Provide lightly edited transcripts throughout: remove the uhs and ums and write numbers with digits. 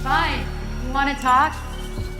Fine. You want to talk?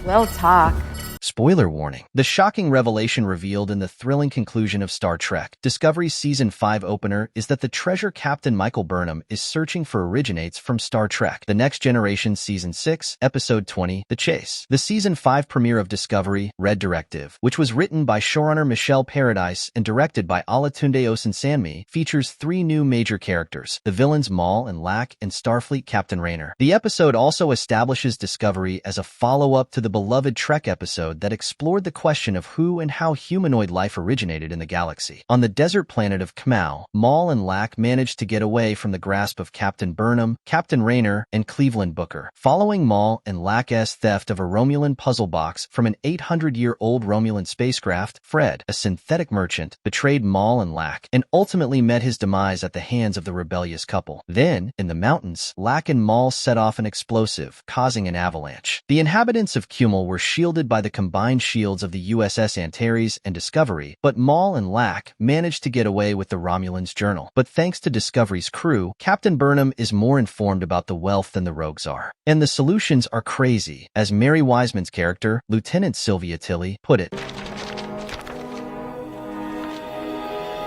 We'll talk. Spoiler warning. The shocking revelation revealed in the thrilling conclusion of Star Trek Discovery's Season 5 opener is that the treasure Captain Michael Burnham is searching for originates from Star Trek The Next Generation Season 6, Episode 20, The Chase. The Season 5 premiere of Discovery, Red Directive, which was written by showrunner Michelle Paradise and directed by Olatunde Osunsanmi, features three new major characters, the villains Moll and Lack and Starfleet Captain Rayner. The episode also establishes Discovery as a follow-up to the beloved Trek episode that explored the question of who and how humanoid life originated in the galaxy. On the desert planet of Kamau, Moll and Lack managed to get away from the grasp of Captain Burnham, Captain Rayner, and Cleveland Booker. Following Moll and Lack's theft of a Romulan puzzle box from an 800-year-old Romulan spacecraft, Fred, a synthetic merchant, betrayed Moll and Lack and ultimately met his demise at the hands of the rebellious couple. Then, in the mountains, Lack and Moll set off an explosive, causing an avalanche. The inhabitants of Kumul were shielded by the combined shields of the USS Antares and Discovery, but Moll and Lack managed to get away with the Romulans' journal. But thanks to Discovery's crew, Captain Burnham is more informed about the wealth than the rogues are. And the solutions are crazy, as Mary Wiseman's character, Lieutenant Sylvia Tilly, put it.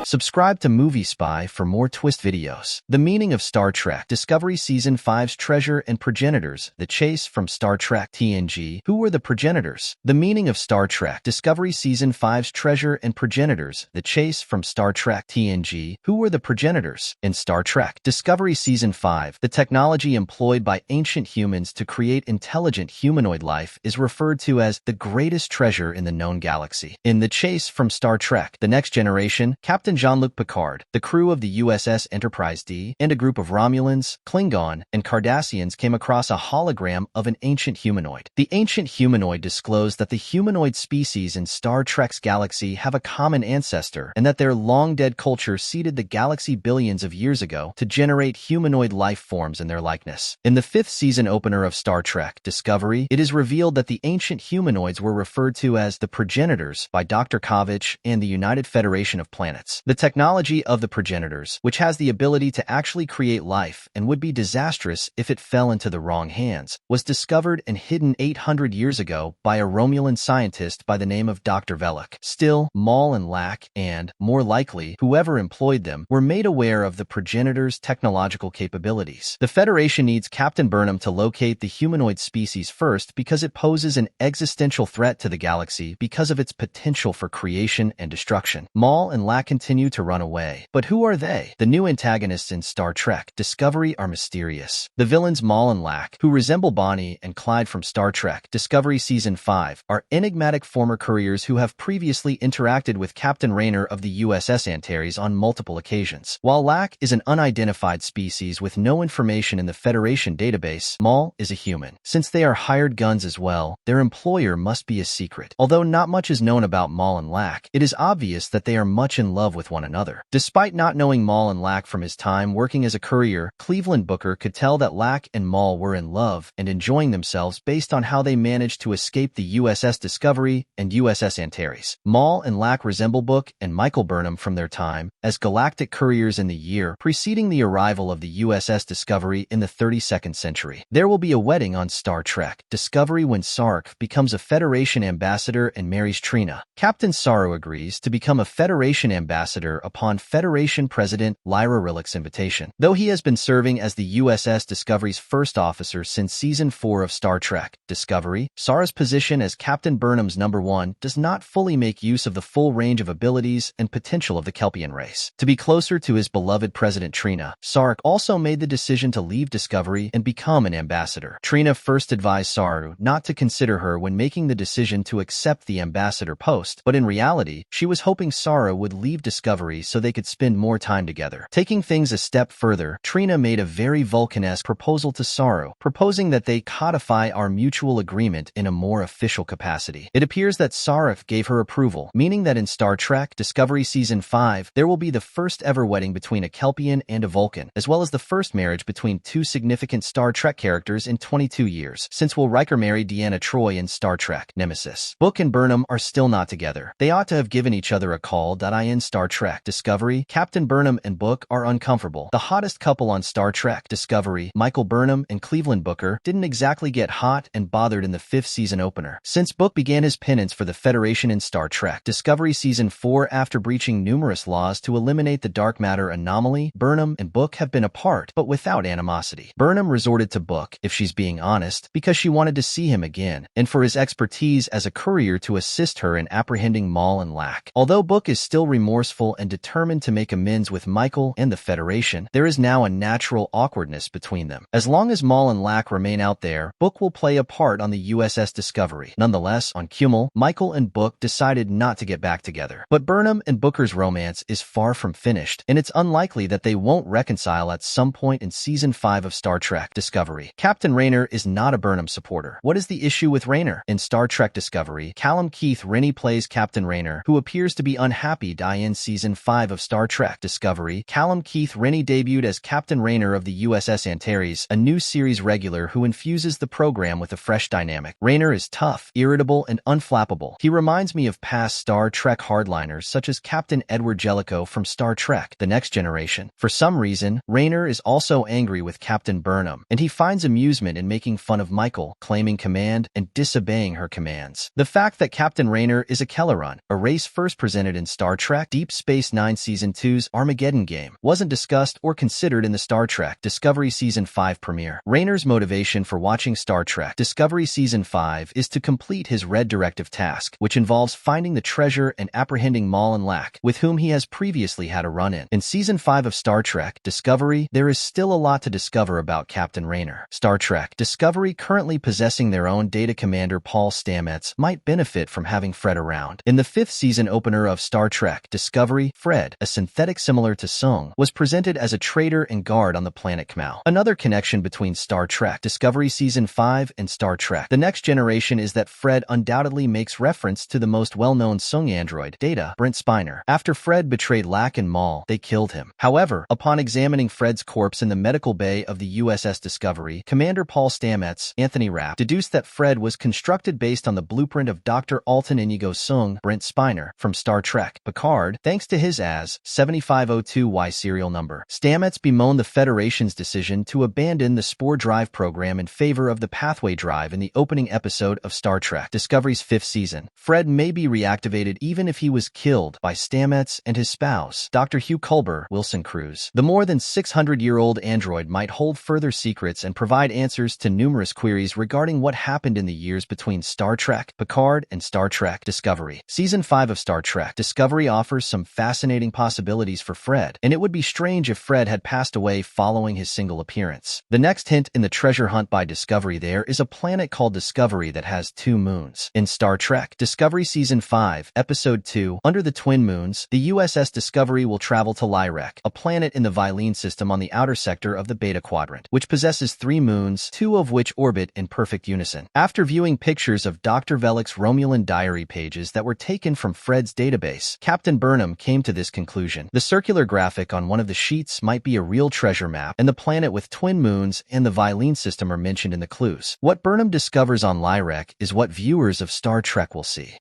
Subscribe to Movie Spy for more twist videos. The meaning of Star Trek Discovery Season 5's treasure and progenitors, the chase from Star Trek TNG. Who were the progenitors? The meaning of Star Trek Discovery Season 5's treasure and progenitors, the chase from Star Trek TNG. Who were the progenitors? In Star Trek Discovery Season 5, the technology employed by ancient humans to create intelligent humanoid life is referred to as the greatest treasure in the known galaxy. In The Chase from Star Trek The Next Generation, Captain Jean-Luc Picard, the crew of the USS Enterprise D, and a group of Romulans, Klingon, and Cardassians came across a hologram of an ancient humanoid. The ancient humanoid disclosed that the humanoid species in Star Trek's galaxy have a common ancestor and that their long-dead culture seeded the galaxy billions of years ago to generate humanoid life forms in their likeness. In the 5th season opener of Star Trek Discovery, it is revealed that the ancient humanoids were referred to as the progenitors by Dr. Kovich and the United Federation of Planets. The technology of the progenitors, which has the ability to actually create life and would be disastrous if it fell into the wrong hands, was discovered and hidden 800 years ago by a Romulan scientist by the name of Dr. Velok. Still, Moll and Lack and, more likely, whoever employed them, were made aware of the progenitors' technological capabilities. The Federation needs Captain Burnham to locate the humanoid species first because it poses an existential threat to the galaxy because of its potential for creation and destruction. Moll and Lack continue to run away. But who are they? The new antagonists in Star Trek Discovery are mysterious. The villains Moll and Lack, who resemble Bonnie and Clyde from Star Trek Discovery Season 5, are enigmatic former couriers who have previously interacted with Captain Rayner of the USS Antares on multiple occasions. While Lack is an unidentified species with no information in the Federation database, Moll is a human. Since they are hired guns as well, their employer must be a secret. Although not much is known about Moll and Lack, it is obvious that they are much in love with one another. Despite not knowing Moll and Lack from his time working as a courier, Cleveland Booker could tell that Lack and Moll were in love and enjoying themselves based on how they managed to escape the USS Discovery and USS Antares. Moll and Lack resemble Book and Michael Burnham from their time as galactic couriers in the year preceding the arrival of the USS Discovery in the 32nd century. There will be a wedding on Star Trek Discovery when Sarek becomes a Federation ambassador and marries Trina. Captain Saru agrees to become a Federation ambassador upon Federation President Lyra Rillick's invitation. Though he has been serving as the USS Discovery's first officer since Season 4 of Star Trek Discovery, Sarah's position as Captain Burnham's #1 does not fully make use of the full range of abilities and potential of the Kelpian race. To be closer to his beloved President Trina, Sarek also made the decision to leave Discovery and become an ambassador. Trina first advised Saru not to consider her when making the decision to accept the ambassador post, but in reality, she was hoping Saru would leave Discovery so they could spend more time together. Taking things a step further, Trina made a very Vulcan-esque proposal to Saru, proposing that they codify our mutual agreement in a more official capacity. It appears that Sarek gave her approval, meaning that in Star Trek Discovery Season 5, there will be the first ever wedding between a Kelpian and a Vulcan, as well as the first marriage between two significant Star Trek characters in 22 years, since will Riker marry Deanna Troi in Star Trek Nemesis. Book and Burnham are still not together. They ought to have given each other a call. In Star Trek Discovery, Captain Burnham and Book are uncomfortable. The hottest couple on Star Trek Discovery, Michael Burnham and Cleveland Booker, didn't exactly get hot and bothered in the 5th season opener. Since Book began his penance for the Federation in Star Trek Discovery Season 4 after breaching numerous laws to eliminate the dark matter anomaly, Burnham and Book have been apart, but without animosity. Burnham resorted to Book, if she's being honest, because she wanted to see him again, and for his expertise as a courier to assist her in apprehending Moll and Lack. Although Book is still remorseful and determined to make amends with Michael and the Federation, there is now a natural awkwardness between them. As long as Moll and Lack remain out there, Book will play a part on the USS Discovery. Nonetheless, on Kummel, Michael and Book decided not to get back together. But Burnham and Booker's romance is far from finished, and it's unlikely that they won't reconcile at some point in Season 5 of Star Trek Discovery. Captain Rayner is not a Burnham supporter. What is the issue with Rayner? In Star Trek Discovery, Callum Keith Rennie plays Captain Rayner, who appears to be unhappy in Season 5 of Star Trek Discovery. Callum Keith Rennie debuted as Captain Rayner of the USS Antares, a new series regular who infuses the program with a fresh dynamic. Rayner is tough, irritable, and unflappable. He reminds me of past Star Trek hardliners such as Captain Edward Jellicoe from Star Trek The Next Generation. For some reason, Rayner is also angry with Captain Burnham, and he finds amusement in making fun of Michael, claiming command, and disobeying her commands. The fact that Captain Rayner is a Kelleron, a race first presented in Star Trek Deep Space Nine Season 2's Armageddon game, wasn't discussed or considered in the Star Trek Discovery Season 5 premiere. Rayner's motivation for watching Star Trek Discovery Season 5 is to complete his Red Directive task, which involves finding the treasure and apprehending Moll and Lack, with whom he has previously had a run-in. In Season 5 of Star Trek Discovery, there is still a lot to discover about Captain Rayner. Star Trek Discovery, currently possessing their own data commander Paul Stamets, might benefit from having Fred around. In the 5th season opener of Star Trek Discovery, Fred, a synthetic similar to Sung, was presented as a traitor and guard on the planet Kmau. Another connection between Star Trek Discovery Season 5 and Star Trek The Next Generation is that Fred undoubtedly makes reference to the most well-known Sung android, Data, Brent Spiner. After Fred betrayed Lack and Moll, they killed him. However, upon examining Fred's corpse in the medical bay of the USS Discovery, Commander Paul Stamets, Anthony Rapp, deduced that Fred was constructed based on the blueprint of Dr. Alton Inigo Sung, Brent Spiner, from Star Trek Picard, thanks to his AS-7502Y serial number. Stamets bemoaned the Federation's decision to abandon the Spore Drive program in favor of the Pathway Drive in the opening episode of Star Trek Discovery's 5th season. Fred may be reactivated even if he was killed by Stamets and his spouse, Dr. Hugh Culber, Wilson Cruz. The more than 600-year-old android might hold further secrets and provide answers to numerous queries regarding what happened in the years between Star Trek Picard and Star Trek Discovery. Season 5 of Star Trek Discovery offers some fascinating possibilities for Fred, and it would be strange if Fred had passed away following his single appearance. The next hint in the treasure hunt by Discovery there is a planet called Discovery that has 2 moons. In Star Trek Discovery Season 5, Episode 2, Under the Twin Moons, the USS Discovery will travel to Lyrek, a planet in the Vilene system on the outer sector of the Beta Quadrant, which possesses 3 moons, 2 of which orbit in perfect unison. After viewing pictures of Dr. Velik's Romulan diary pages that were taken from Fred's database, Captain Burnham came to this conclusion. The circular graphic on one of the sheets might be a real treasure map, and the planet with twin moons and the Vilene system are mentioned in the clues. What Burnham discovers on Lyrek is what viewers of Star Trek will see.